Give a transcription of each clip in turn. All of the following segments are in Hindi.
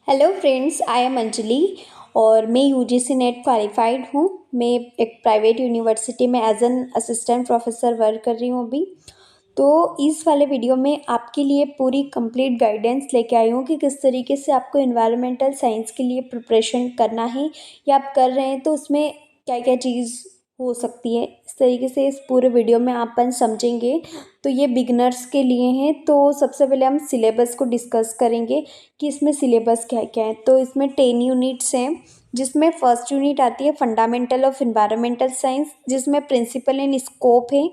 Hello friends, I am Anjali और मैं यूजीसी नेट क्वालिफाइड हूँ। मैं एक प्राइवेट यूनिवर्सिटी में as an assistant professor work कर रही हूँ अभी। तो इस वाले वीडियो में आपके लिए पूरी कंप्लीट गाइडेंस लेके आई हूँ कि किस तरीके से आपको एनवायरमेंटल साइंस के लिए प्रिपरेशन करना है या आप कर रहे हैं तो उसमें क्या क्या चीज़ हो सकती है। इस तरीके से इस पूरे वीडियो में अपन समझेंगे। तो ये बिगनर्स के लिए हैं। तो सबसे पहले हम सिलेबस को डिस्कस करेंगे कि इसमें सिलेबस क्या क्या है। तो इसमें 10 यूनिट्स हैं, जिसमें फर्स्ट यूनिट आती है फंडामेंटल ऑफ एनवायरमेंटल साइंस, जिसमें प्रिंसिपल एंड स्कोप है,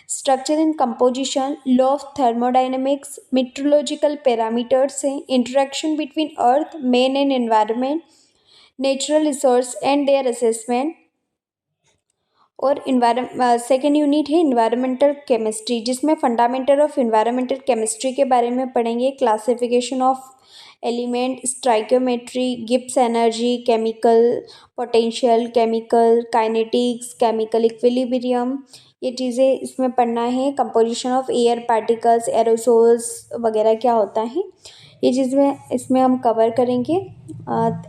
structure and composition, law of thermodynamics, meteorological parameters हैं, interaction between earth man and environment, natural resource and their assessment. और सेकेंड यूनिट है इन्वायरमेंटल केमिस्ट्री, जिसमें फंडामेंटल ऑफ इन्वायरमेंटल केमिस्ट्री के बारे में पढ़ेंगे, classification of element, stoichiometry, Gibbs energy, chemical potential, chemical kinetics, chemical equilibrium, ये चीज़ें इसमें पढ़ना है। Composition of air particles, aerosols वगैरह क्या होता है, ये चीज़ें इसमें हम कवर करेंगे।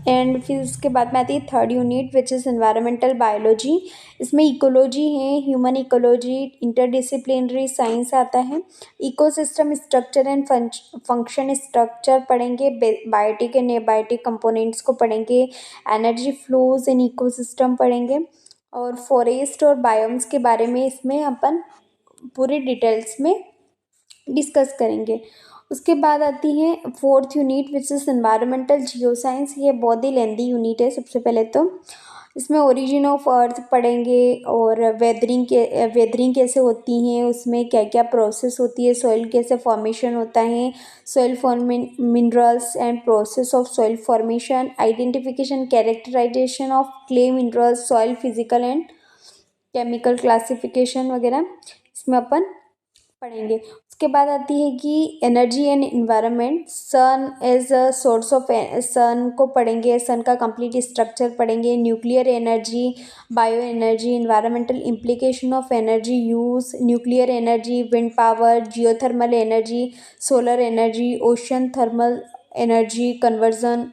एंड फिर उसके बाद में आती है third unit which is environmental biology. इसमें इकोलॉजी है, ह्यूमन इकोलॉजी, इंटरडिसिप्लिनरी साइंस आता है, ecosystem structure and function structure पढ़ेंगे, बायोटिक एंड एबायोटिक कंपोनेंट्स को पढ़ेंगे, एनर्जी फ्लोज इन इकोसिस्टम पढ़ेंगे, और फॉरेस्ट और बायोम्स के बारे में इसमें अपन पूरी डिटेल्स में डिस्कस करेंगे। उसके बाद आती है fourth unit which is environmental geoscience. ये बहुत ही लेंदी यूनिट है। सबसे पहले तो इसमें ओरिजिन ऑफ अर्थ पढ़ेंगे और वेदरिंग कैसे होती हैं, उसमें क्या क्या प्रोसेस होती है, सॉइल कैसे फॉर्मेशन होता है, soil forming minerals and process of soil formation, identification characterization of clay minerals, soil physical and chemical classification वगैरह इसमें अपन पढ़ेंगे। उसके बाद आती है कि energy and environment, sun as a source of sun को पढ़ेंगे, सन का कंप्लीट स्ट्रक्चर पढ़ेंगे, nuclear energy, bio energy, environmental implication of energy use, nuclear energy, wind power, geothermal energy, solar energy, ocean thermal energy conversion,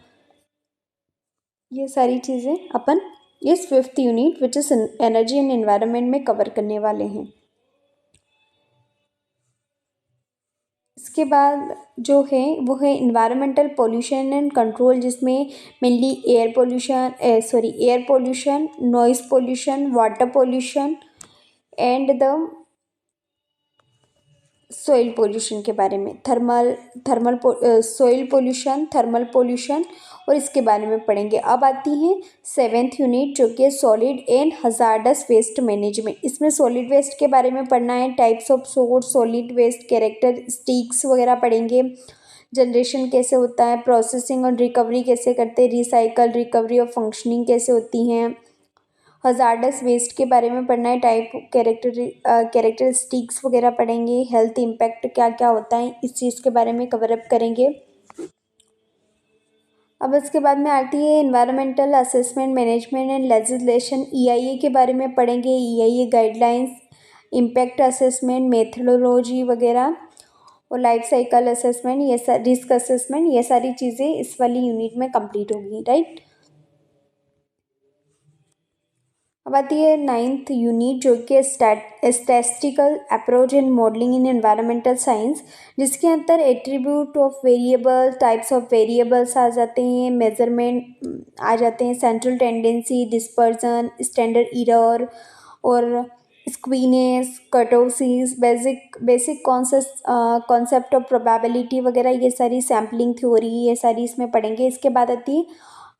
ये सारी चीज़ें अपन इस fifth unit which is energy and environment में कवर करने वाले हैं। इसके बाद जो है वो है इन्वायरमेंटल पोल्यूशन एंड कंट्रोल, जिसमें mainly air pollution, noise pollution, water pollution and the soil pollution के बारे में, सॉइल पोल्यूशन, थर्मल पोल्यूशन, और इसके बारे में पढ़ेंगे। अब आती है सेवेंथ यूनिट जो कि solid and hazardous waste management. इसमें सॉलिड वेस्ट के बारे में पढ़ना है, types of source solid waste, characteristics वगैरह पढ़ेंगे, जनरेशन कैसे होता है, प्रोसेसिंग और रिकवरी कैसे करते हैं, रिसाइकल, रिकवरी और फंक्शनिंग कैसे होती हैं, हजार्डस वेस्ट के बारे में पढ़ना है, टाइप कैरेक्टरिस्टिक्स वगैरह पढ़ेंगे, हेल्थ इम्पैक्ट क्या क्या होता है इस चीज़ के बारे में कवर अप करेंगे। अब इसके बाद में आती है environmental assessment management and legislation, EIA के बारे में पढ़ेंगे, EIA guidelines, impact assessment, methodology वगैरह, और लाइफ साइकिल असेसमेंट, ये रिस्क असेसमेंट, ये सारी चीज़ें इस वाली यूनिट में कंप्लीट होगी, राइट। अब आती है नाइन्थ यूनिट जो कि statistical approach and modelling in environmental science, जिसके अंदर attribute of variable, types of variables आ जाते हैं, मेजरमेंट आ जाते हैं, central tendency, dispersion, standard error, और skewness, kurtosis, basic concept of probability वगैरह, ये सारी सैम्पलिंग थ्योरी, ये सारी इसमें पढ़ेंगे। इसके बाद आती है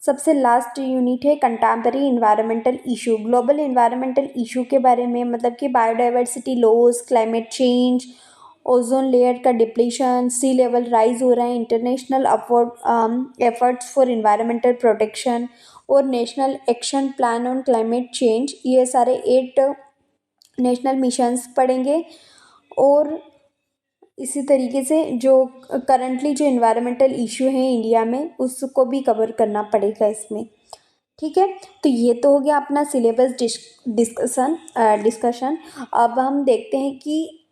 सबसे लास्ट यूनिट है contemporary environmental issue, global environmental issue के बारे में, मतलब कि biodiversity loss, climate change, ozone layer का डिप्लीशन, सी लेवल राइज हो रहा है, international upward efforts for environmental protection, और national action plan on climate change, ये सारे 8 नेशनल मिशंस पढ़ेंगे। और इसी तरीके से जो करंटली जो इन्वायरमेंटल इशू है इंडिया में उसको भी कवर करना पड़ेगा इसमें, ठीक है। तो ये तो हो गया अपना सिलेबस डिस्कशन। अब हम देखते हैं कि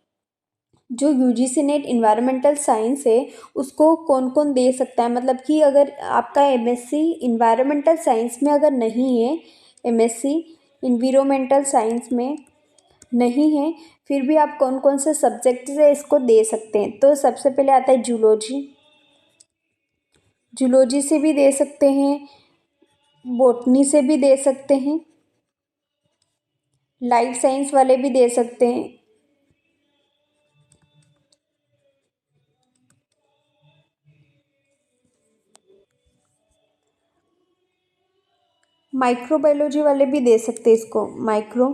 जो यूजीसी नेट इन्वायरमेंटल साइंस है उसको कौन कौन दे सकता है, मतलब कि अगर आपका एमएससी इन्वायरमेंटल साइंस में अगर नहीं है, एमएससी इन्वायरमेंटल साइंस में नहीं है, फिर भी आप कौन कौन से सब्जेक्ट से इसको दे सकते हैं। तो सबसे पहले आता है जूलॉजी, जूलॉजी से भी दे सकते हैं, बॉटनी से भी दे सकते हैं, लाइफ साइंस वाले भी दे सकते हैं। माइक्रोबायोलॉजी वाले भी दे सकते हैं इसको, माइक्रो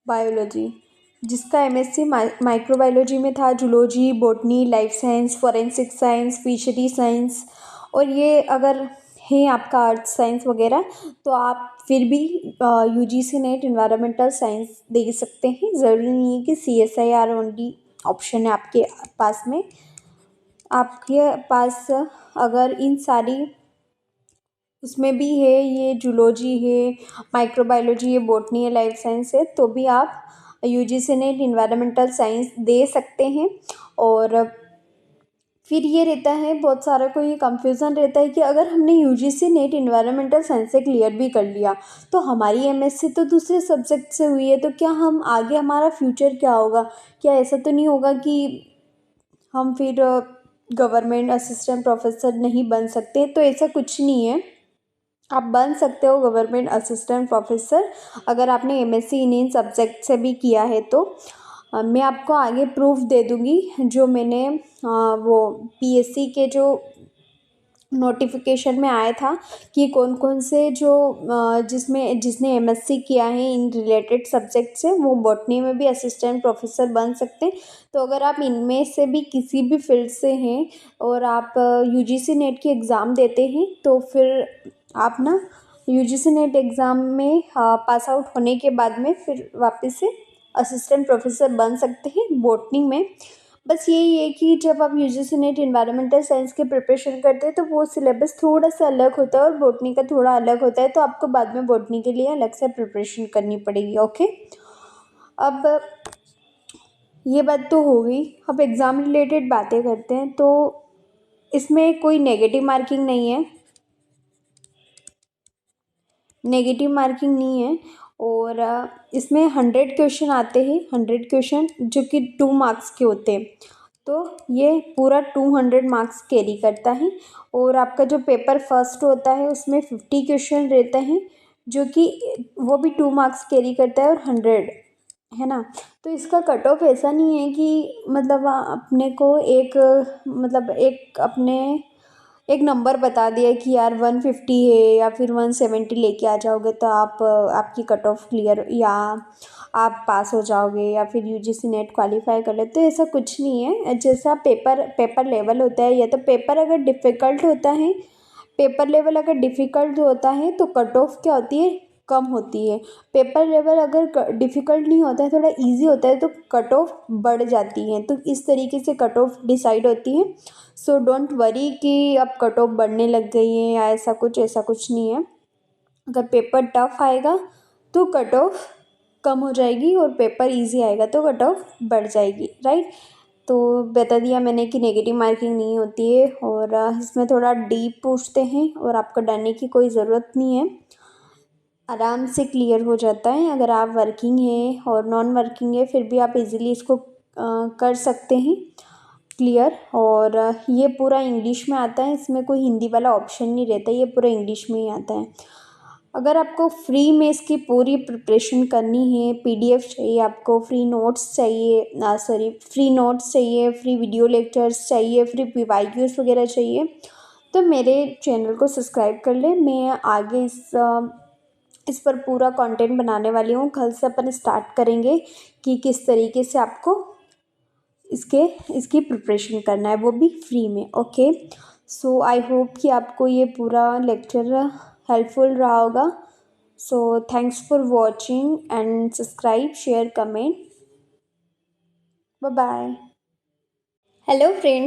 बायोलॉजी, जिसका एमएससी माइक्रोबायोलॉजी में था, zoology, botany, life science, forensic science, fishery science, और ये अगर है आपका अर्थ साइंस वगैरह, तो आप फिर भी यूजीसी नेट इन्वायरमेंटल साइंस दे सकते हैं। ज़रूरी नहीं है कि सीएसआईआर ओनली ऑप्शन है आपके पास में। आपके पास अगर इन सारी उसमें भी है, ये जूलॉजी है, माइक्रोबायोलॉजी है, बॉटनी है, लाइफ साइंस है, तो भी आप यूजीसी नेट इन्वायरमेंटल साइंस दे सकते हैं। और फिर ये रहता है, बहुत सारा को ये कंफ्यूजन रहता है कि अगर हमने यूजीसी नेट इन्वायरमेंटल साइंस से क्लियर भी कर लिया तो हमारी एमएससी तो दूसरे सब्जेक्ट से हुई है, तो क्या हम आगे हमारा फ्यूचर क्या होगा, क्या ऐसा तो नहीं होगा कि हम फिर गवर्नमेंट असिस्टेंट प्रोफेसर नहीं बन सकते। तो ऐसा कुछ नहीं है, आप बन सकते हो गवर्नमेंट असिस्टेंट प्रोफेसर अगर आपने एमएससी इन सब्जेक्ट से भी किया है तो। मैं आपको आगे प्रूफ दे दूँगी, जो मैंने वो पीएससी के जो नोटिफिकेशन में आया था कि कौन कौन से जो जिसमें जिसने एमएससी किया है इन रिलेटेड सब्जेक्ट से वो बॉटनी में भी असिस्टेंट प्रोफेसर बन सकते हैं। तो अगर आप इनमें से भी किसी भी फील्ड से हैं और आप यूजीसी नेट की एग्ज़ाम देते हैं तो फिर आप ना यूजीसी नेट एग्ज़ाम में पास आउट होने के बाद में फिर वापस से असिस्टेंट प्रोफेसर बन सकते हैं बॉटनी में। बस यही है कि जब आप यूजीसी नेट इन्वायरमेंटल साइंस की प्रिपरेशन करते हैं तो वो सिलेबस थोड़ा सा अलग होता है और बॉटनी का थोड़ा अलग होता है, तो आपको बाद में बॉटनी के लिए अलग से प्रिपरेशन करनी पड़ेगी। ओके, अब ये बात तो हो गई। अब एग्ज़ाम रिलेटेड बातें करते हैं। तो इसमें कोई नेगेटिव मार्किंग नहीं है, नेगेटिव मार्किंग नहीं है। और इसमें 100 क्वेश्चन आते हैं, 100 क्वेश्चन जो कि 2 मार्क्स के होते हैं, तो ये पूरा 200 मार्क्स कैरी करता है। और आपका जो पेपर फर्स्ट होता है उसमें 50 क्वेश्चन रहते हैं जो कि वो भी 2 मार्क्स कैरी करता है और 100 है ना। तो इसका कट ऑफ ऐसा नहीं है कि मतलब अपने को एक मतलब एक अपने एक नंबर बता दिया कि यार 150 है या फिर 170 लेके आ जाओगे तो आप आपकी कट ऑफ क्लियर या आप पास हो जाओगे या फिर यूजीसी नेट क्वालिफाई कर ले, तो ऐसा कुछ नहीं है। जैसा पेपर पेपर लेवल होता है, या तो पेपर अगर डिफ़िकल्ट होता है, पेपर लेवल अगर डिफ़िकल्ट होता है तो कट ऑफ क्या होती है, कम होती है। पेपर लेवल अगर डिफ़िकल्ट नहीं होता है, थोड़ा इजी होता है, तो कट ऑफ बढ़ जाती है। तो इस तरीके से कट ऑफ डिसाइड होती है। सो डोंट वरी कि अब कट ऑफ बढ़ने लग गई है या ऐसा कुछ नहीं है। अगर पेपर टफ आएगा तो कट ऑफ कम हो जाएगी और पेपर इजी आएगा तो कट ऑफ बढ़ जाएगी, राइट। तो बता दिया मैंने कि नेगेटिव मार्किंग नहीं होती है और इसमें थोड़ा डीप पूछते हैं और आपको डरने की कोई ज़रूरत नहीं है, आराम से क्लियर हो जाता है। अगर आप वर्किंग है और नॉन वर्किंग है फिर भी आप इजीली इसको कर सकते हैं क्लियर। और ये पूरा इंग्लिश में आता है, इसमें कोई हिंदी वाला ऑप्शन नहीं रहता, ये पूरा इंग्लिश में ही आता है। अगर आपको फ्री में इसकी पूरी प्रिपरेशन करनी है, पीडीएफ चाहिए आपको, फ्री नोट्स चाहिए, फ्री नोट्स चाहिए, फ्री वीडियो लेक्चर्स चाहिए, फ्री पीवाईक्यूज वगैरह चाहिए, तो मेरे चैनल को सब्सक्राइब कर ले। मैं आगे इस पर पूरा कंटेंट बनाने वाली हूँ। कल से अपन स्टार्ट करेंगे कि किस तरीके से आपको इसकी प्रिपरेशन करना है, वो भी फ्री में। ओके, सो आई होप कि आपको ये पूरा लेक्चर हेल्पफुल रहा होगा। So thanks for watching and subscribe, share, comment. Bye bye. Hello friends.